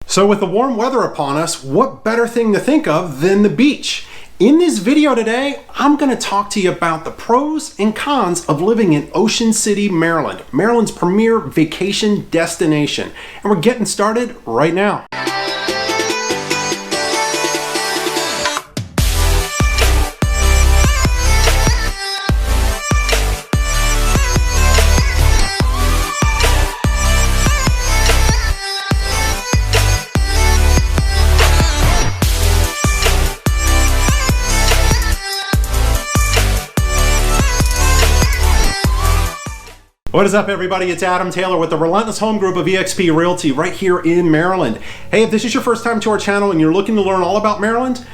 So with the warm weather upon us, what better thing to think of than the beach? In this video today, I'm going to talk to you about the pros and cons of living in Ocean City, Maryland, Maryland's premier vacation destination. And we're getting started right now. What is up, everybody? It's Adam Taylor with the Relentless Home Group of eXp Realty right here in Maryland. Hey, if this is your first time to our channel and you're looking to learn all about Maryland,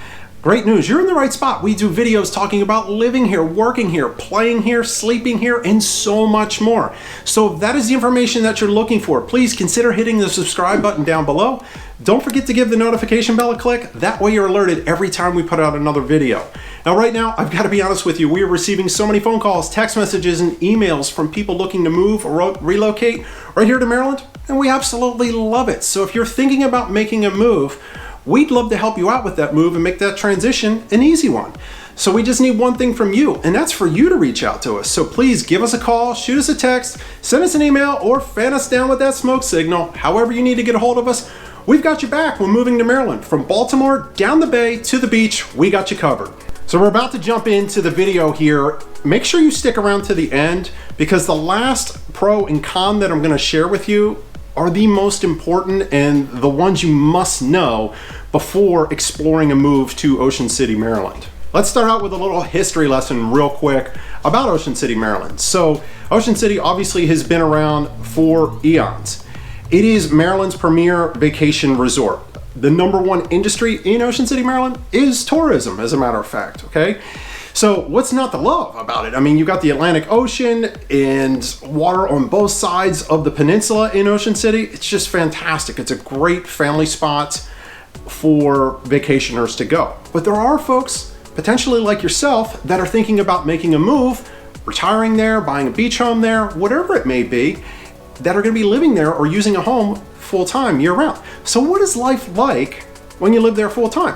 great news, you're in the right spot. We do videos talking about living here, working here, playing here, sleeping here, and so much more. So if that is the information that you're looking for, please consider hitting the subscribe button down below. Don't forget to give the notification bell a click. That way you're alerted every time we put out another video. Now, right now, I've got to be honest with you, we are receiving so many phone calls, text messages, and emails from people looking to move or relocate right here to Maryland, and we absolutely love it. So if you're thinking about making a move, we'd love to help you out with that move and make that transition an easy one. So we just need one thing from you, and that's for you to reach out to us. So please give us a call, shoot us a text, send us an email, or fan us down with that smoke signal. However you need to get a hold of us, we've got you back when moving to Maryland. From Baltimore, down the bay, to the beach, we got you covered. So we're about to jump into the video here. Make sure you stick around to the end because the last pro and con that I'm going to share with you are the most important and the ones you must know before exploring a move to Ocean City, Maryland. Let's start out with a little history lesson real quick about Ocean City, Maryland. So Ocean City obviously has been around for eons. It is Maryland's premier vacation resort. The #1 industry in Ocean City, Maryland is tourism, as a matter of fact, okay? So what's not to love about it? I mean, you got the Atlantic Ocean and water on both sides of the peninsula in Ocean City. It's just fantastic. It's a great family spot for vacationers to go. But there are folks, potentially like yourself, that are thinking about making a move, retiring there, buying a beach home there, whatever it may be, that are gonna be living there or using a home full-time year-round. So what is life like when you live there full-time?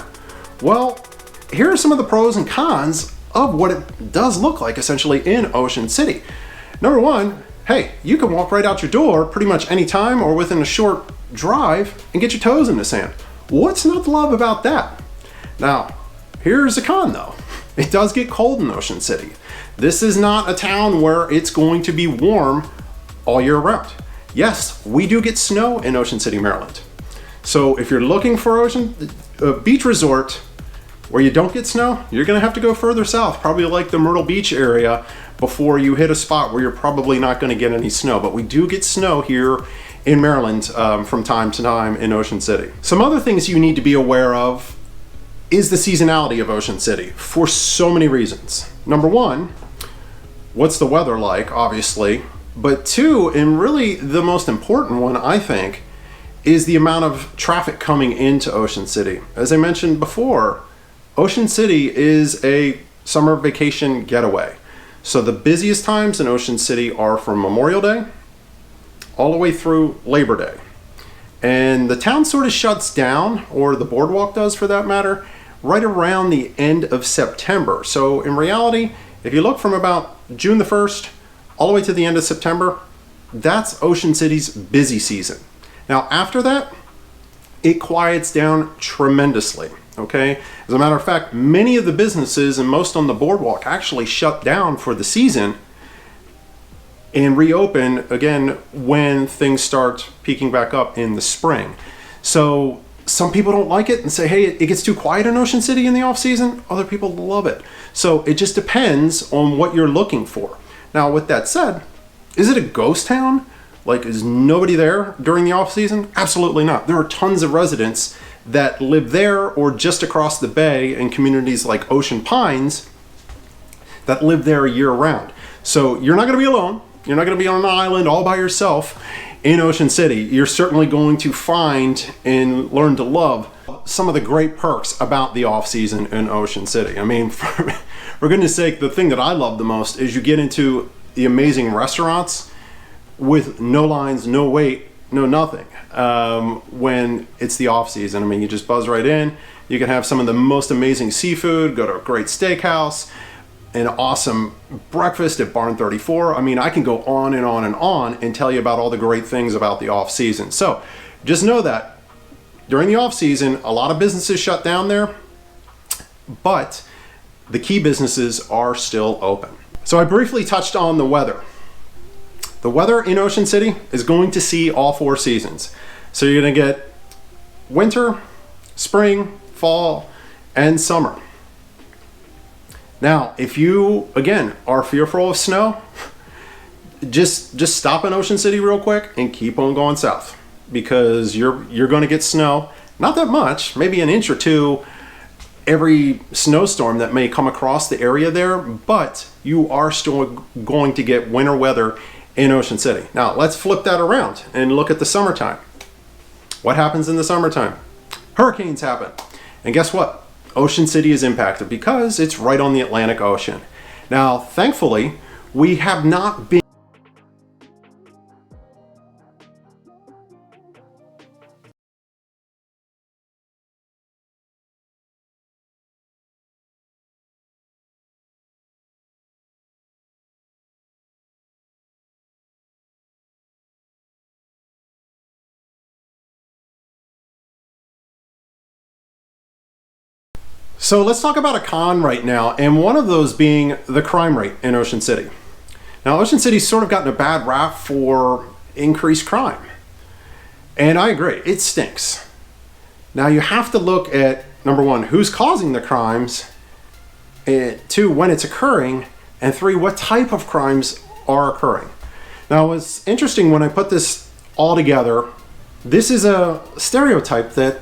Well, here are some of the pros and cons of what it does look like essentially in Ocean City. #1, hey, you can walk right out your door pretty much anytime or within a short drive and get your toes in the sand. What's not to love about that? Now, here's a con though. It does get cold in Ocean City. This is not a town where it's going to be warm all year round. Yes, we do get snow in Ocean City, Maryland. So if you're looking for a beach resort where you don't get snow, you're gonna have to go further south, probably like the Myrtle Beach area, before you hit a spot where you're probably not gonna get any snow. But we do get snow here in Maryland from time to time in Ocean City. Some other things you need to be aware of is the seasonality of Ocean City for so many reasons. #1, what's the weather like, obviously. But 2, and really the most important one, I think, is the amount of traffic coming into Ocean City. As I mentioned before, Ocean City is a summer vacation getaway. So the busiest times in Ocean City are from Memorial Day all the way through Labor Day. And the town sort of shuts down, or the boardwalk does for that matter, right around the end of September. So in reality, if you look from about June the 1st all the way to the end of September, that's Ocean City's busy season. Now after that, it quiets down tremendously, okay? As a matter of fact, many of the businesses and most on the boardwalk actually shut down for the season and reopen again when things start peaking back up in the spring. So some people don't like it and say, hey, it gets too quiet in Ocean City in the off season. Other people love it. So it just depends on what you're looking for. Now, with that said, is it a ghost town? Like, is nobody there during the off season? Absolutely not. There are tons of residents that live there or just across the bay in communities like Ocean Pines that live there year round. So you're not gonna be alone. You're not gonna be on an island all by yourself in Ocean City. You're certainly going to find and learn to love some of the great perks about the off season in Ocean City. I mean, for goodness sake, the thing that I love the most is you get into the amazing restaurants with no lines, no wait, no nothing when it's the off season. I mean, you just buzz right in. You can have some of the most amazing seafood, go to a great steakhouse, an awesome breakfast at Barn 34. I mean, I can go on and on and on and tell you about all the great things about the off season. So just know that during the off season, a lot of businesses shut down there, but the key businesses are still open. So I briefly touched on the weather. The weather in Ocean City is going to see all 4 seasons. So you're gonna get winter, spring, fall, and summer. Now, if you, again, are fearful of snow, just stop in Ocean City real quick and keep on going south, because you're gonna get snow, not that much, maybe an inch or two every snowstorm that may come across the area there, but you are still going to get winter weather in Ocean City. Now, let's flip that around and look at the summertime. What happens in the summertime? Hurricanes happen. And guess what? Ocean City is impacted because it's right on the Atlantic Ocean. Now, thankfully, we have not been So let's talk about a con right now, and one of those being the crime rate in Ocean City. Now, Ocean City's sort of gotten a bad rap for increased crime. And I agree, it stinks. Now you have to look at, number one, who's causing the crimes, and 2, when it's occurring, and 3, what type of crimes are occurring. Now, it's interesting when I put this all together, this is a stereotype that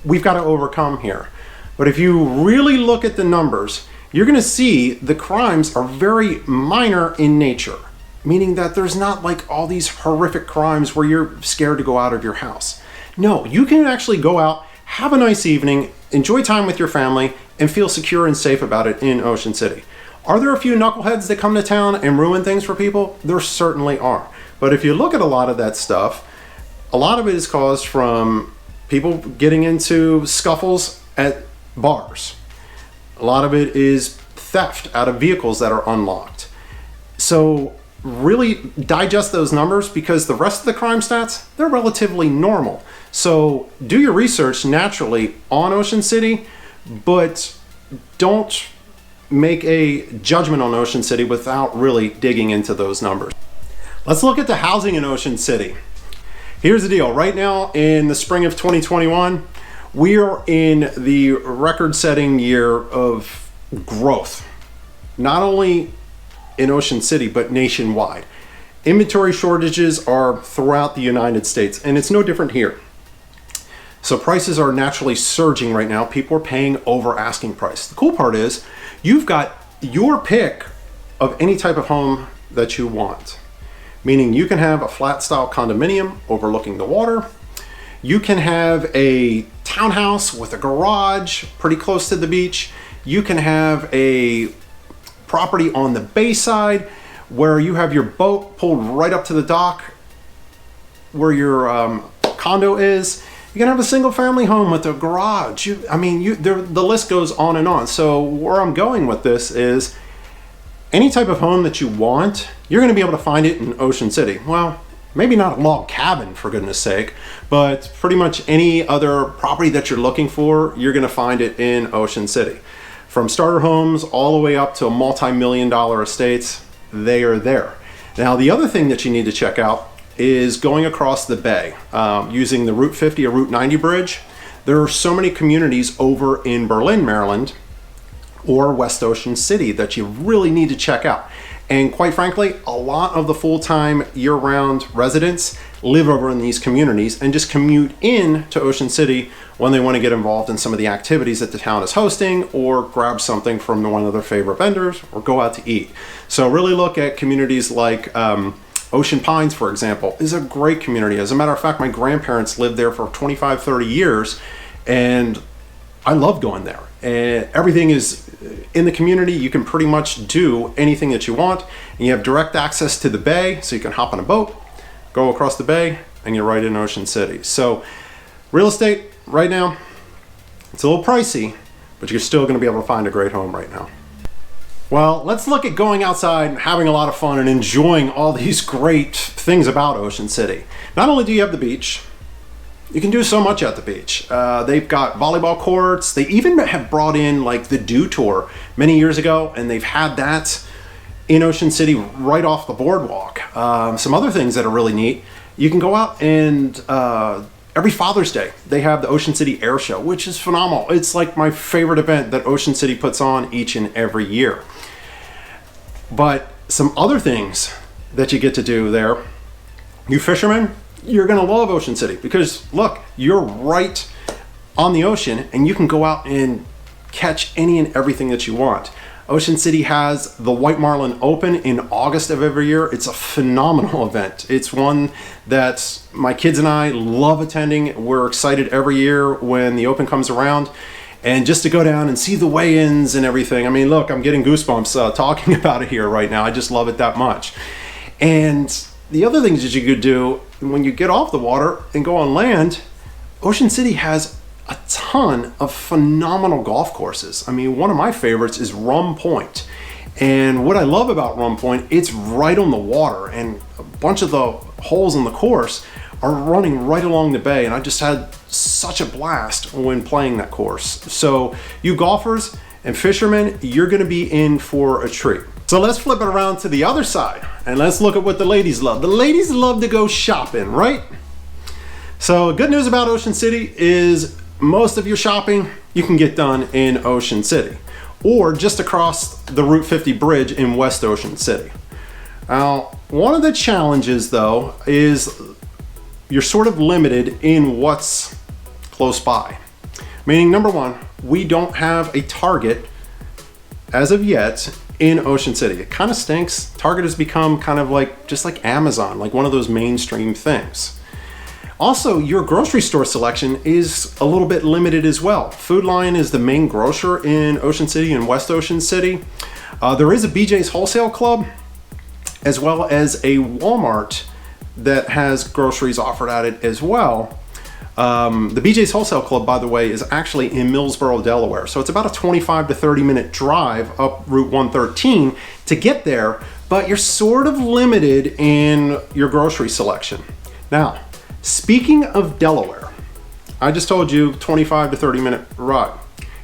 we've got to overcome here. But if you really look at the numbers, you're going to see the crimes are very minor in nature, meaning that there's not like all these horrific crimes where you're scared to go out of your house. No, you can actually go out, have a nice evening, enjoy time with your family, and feel secure and safe about it in Ocean City. Are there a few knuckleheads that come to town and ruin things for people? There certainly are. But if you look at a lot of that stuff, a lot of it is caused from people getting into scuffles at bars. A lot of it is theft out of vehicles that are unlocked. So really digest those numbers, because the rest of the crime stats, they're relatively normal. So do your research naturally on Ocean City, but don't make a judgment on Ocean City without really digging into those numbers. Let's look at the housing in Ocean City. Here's the deal. Right now in the spring of 2021, we are in the record-setting year of growth, not only in Ocean City, but nationwide. Inventory shortages are throughout the United States, and it's no different here. So prices are naturally surging right now. People are paying over asking price. The cool part is you've got your pick of any type of home that you want, meaning you can have a flat style condominium overlooking the water. You can have a townhouse with a garage pretty close to the beach. You can have a property on the bayside where you have your boat pulled right up to the dock where your condo is. You can have a single family home with a garage. The list goes on and on. So where I'm going with this is any type of home that you want, you're going to be able to find it in Ocean City. Well, maybe not a log cabin, for goodness sake, but pretty much any other property that you're looking for, you're going to find it in Ocean City. From starter homes all the way up to multi-million-dollar estates, they are there. Now, the other thing that you need to check out is going across the bay using the Route 50 or Route 90 bridge. There are so many communities over in Berlin, Maryland, or West Ocean City that you really need to check out. And quite frankly, a lot of the full-time year-round residents live over in these communities and just commute in to Ocean City when they want to get involved in some of the activities that the town is hosting, or grab something from one of their favorite vendors, or go out to eat. So really look at communities like Ocean Pines, for example, is a great community. As a matter of fact, my grandparents lived there for 25, 30 years, and I love going there. And everything is in the community. You can pretty much do anything that you want, and you have direct access to the bay, so you can hop on a boat, go across the bay, and you're right in Ocean City. So real estate right now, it's a little pricey, but you're still going to be able to find a great home right now. Well, let's look at going outside and having a lot of fun and enjoying all these great things about Ocean City. Not only do you have the beach, you can do so much at the beach. They've got volleyball courts. They even have brought in like the Dew Tour many years ago, and they've had that in Ocean City right off the boardwalk. Some other things that are really neat, you can go out and every Father's Day, they have the Ocean City Air Show, which is phenomenal. It's like my favorite event that Ocean City puts on each and every year. But some other things that you get to do there, you fishermen, you're gonna love Ocean City because look, you're right on the ocean and you can go out and catch any and everything that you want. Ocean City has the White Marlin Open in August of every year. It's a phenomenal event. It's one that my kids and I love attending. We're excited every year when the Open comes around. And just to go down and see the weigh-ins and everything. I mean, look, I'm getting goosebumps talking about it here right now. I just love it that much. And the other things that you could do when you get off the water and go on land, Ocean City has a ton of phenomenal golf courses. I mean, one of my favorites is Rum Point. And what I love about Rum Point, it's right on the water, and a bunch of the holes in the course are running right along the bay, and I just had such a blast when playing that course. So you golfers and fishermen, you're gonna be in for a treat. So let's flip it around to the other side and let's look at what the ladies love. The ladies love to go shopping, right? So good news about Ocean City is most of your shopping you can get done in Ocean City or just across the Route 50 bridge in West Ocean City. Now, one of the challenges though is you're sort of limited in what's close by. Meaning, number one, we don't have a Target as of yet in Ocean City. It kind of stinks. Target has become kind of like, just like Amazon, like one of those mainstream things. Also, your grocery store selection is a little bit limited as well. Food Lion is the main grocer in Ocean City and West Ocean City. There is a BJ's Wholesale Club, as well as a Walmart that has groceries offered at it as well. The BJ's Wholesale Club, by the way, is actually in Millsboro, Delaware. So it's about a 25 to 30 minute drive up Route 113 to get there, but you're sort of limited in your grocery selection. Now, speaking of Delaware, I just told you 25 to 30 minute ride.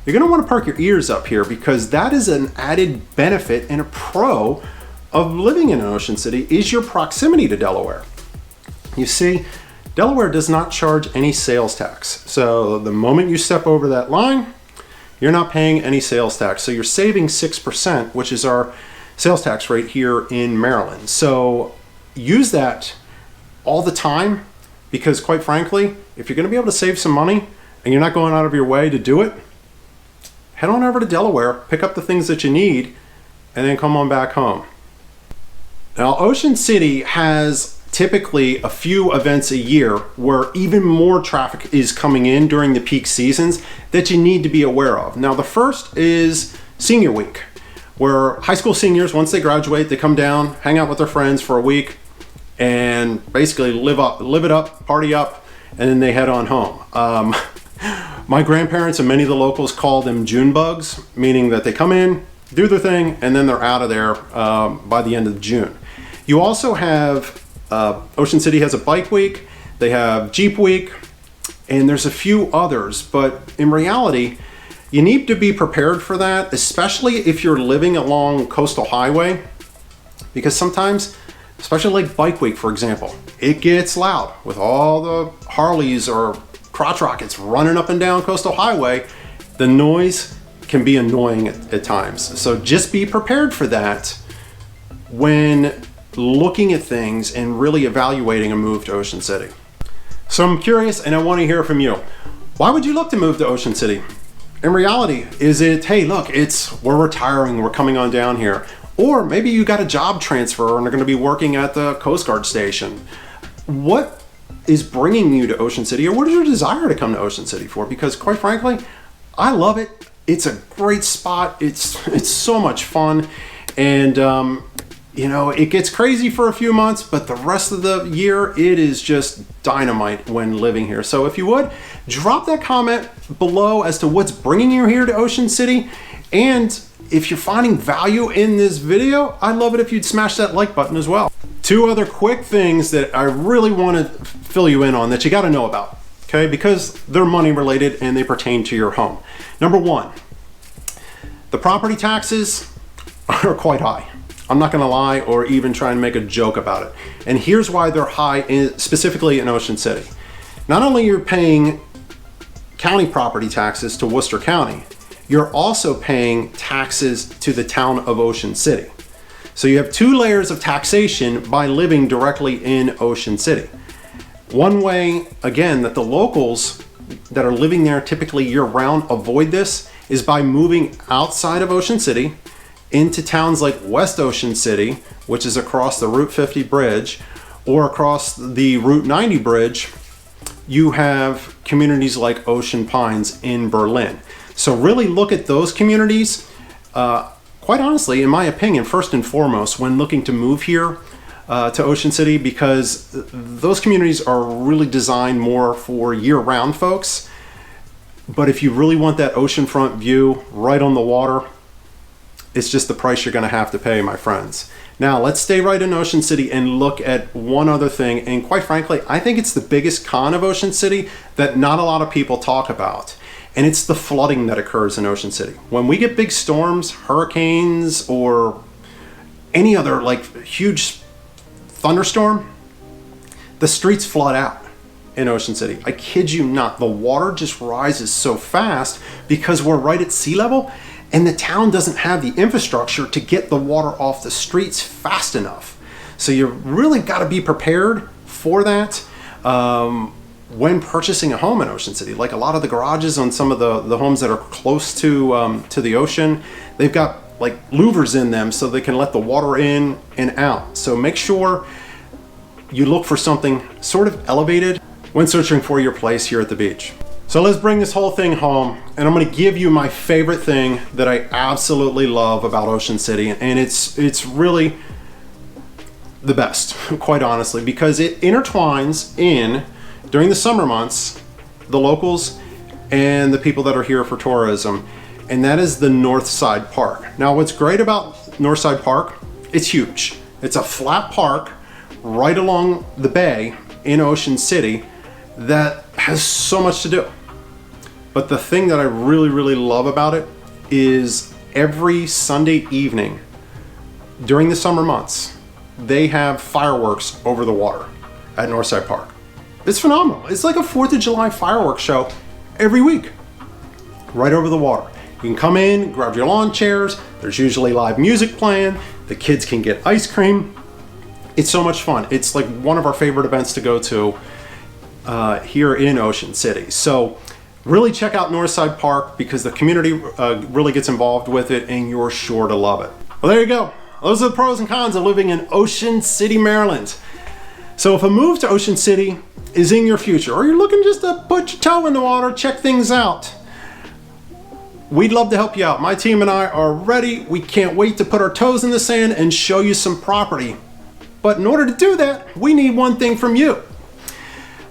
You're gonna wanna perk your ears up here because that is an added benefit and a pro of living in Ocean City is your proximity to Delaware. You see, Delaware does not charge any sales tax. So the moment you step over that line, you're not paying any sales tax. So you're saving 6%, which is our sales tax rate here in Maryland. So use that all the time because quite frankly, if you're gonna be able to save some money and you're not going out of your way to do it, head on over to Delaware, pick up the things that you need, and then come on back home. Now, Ocean City has typically a few events a year where even more traffic is coming in during the peak seasons that you need to be aware of. Now, the first is Senior Week, where high school seniors, once they graduate, they come down, hang out with their friends for a week, and basically live it up, party up, and then they head on home. My grandparents and many of the locals call them June bugs, meaning that they come in, do their thing, and then they're out of there by the end of June. You also have Ocean City has a bike week, they have Jeep week, and there's a few others, but in reality, you need to be prepared for that, especially if you're living along Coastal Highway, because sometimes, especially like bike week, for example, it gets loud with all the Harleys or crotch rockets running up and down Coastal Highway. The noise can be annoying at times. So just be prepared for that when looking at things and really evaluating a move to Ocean City. So I'm curious and I want to hear from you. Why would you look to move to Ocean City? In reality, is it, hey, look, we're retiring, we're coming on down here. Or maybe you got a job transfer and are going to be working at the Coast Guard station. What is bringing you to Ocean City, or what is your desire to come to Ocean City for? Because quite frankly, I love it. It's a great spot. It's so much fun. And You know, it gets crazy for a few months, but the rest of the year, it is just dynamite when living here. So if you would, drop that comment below as to what's bringing you here to Ocean City. And if you're finding value in this video, I'd love it if you'd smash that like button as well. Two other quick things that I really want to fill you in on that you got to know about, okay? Because they're money related and they pertain to your home. Number one, the property taxes are quite high. I'm not gonna lie or even try and make a joke about it. And here's why they're high, specifically in Ocean City. Not only you're paying county property taxes to Worcester County, you're also paying taxes to the town of Ocean City. So you have two layers of taxation by living directly in Ocean City. One way, again, that the locals that are living there typically year-round avoid this is by moving outside of Ocean City into towns like West Ocean City, which is across the Route 50 bridge, or across the Route 90 bridge. You have communities like Ocean Pines in Berlin. So really look at those communities. Quite honestly, in my opinion, first and foremost, when looking to move here to Ocean City, because those communities are really designed more for year-round folks. But if you really want that oceanfront view right on the water, it's just the price you're gonna have to pay, my friends. Now, let's stay right in Ocean City and look at one other thing. And quite frankly, I think it's the biggest con of Ocean City that not a lot of people talk about. And it's the flooding that occurs in Ocean City. When we get big storms, hurricanes, or any other like huge thunderstorm, the streets flood out in Ocean City. I kid you not, the water just rises so fast because we're right at sea level. And the town doesn't have the infrastructure to get the water off the streets fast enough. So you really got to be prepared for that when purchasing a home in Ocean City. Like a lot of the garages on some of the homes that are close to the ocean, they've got like louvers in them so they can let the water in and out. So make sure you look for something sort of elevated when searching for your place here at the beach. So let's bring this whole thing home, and I'm going to give you my favorite thing that I absolutely love about Ocean City, and it's really the best, quite honestly, because it intertwines in, during the summer months, the locals and the people that are here for tourism, and that is the Northside Park. Now, what's great about Northside Park, it's huge. It's a flat park right along the bay in Ocean City that has so much to do. But the thing that I really, really love about it is every Sunday evening during the summer months, they have fireworks over the water at Northside Park. It's phenomenal. It's like a 4th of July fireworks show every week, right over the water. You can come in, grab your lawn chairs. There's usually live music playing. The kids can get ice cream. It's so much fun. It's like one of our favorite events to go to here in Ocean City. So really check out Northside Park because the community really gets involved with it and you're sure to love it. Well, there you go. Those are the pros and cons of living in Ocean City, Maryland. So if a move to Ocean City is in your future, or you're looking just to put your toe in the water, check things out, we'd love to help you out. My team and I are ready. We can't wait to put our toes in the sand and show you some property. But in order to do that, we need one thing from you.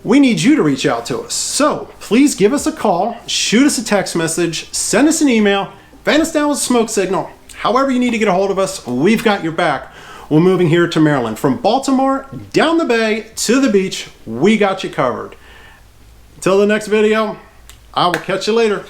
We need you to reach out to us. So please give us a call, shoot us a text message, send us an email, fan us down with a smoke signal. However you need to get a hold of us, we've got your back. We're moving here to Maryland. From Baltimore, down the bay, to the beach, we got you covered. Until the next video, I will catch you later.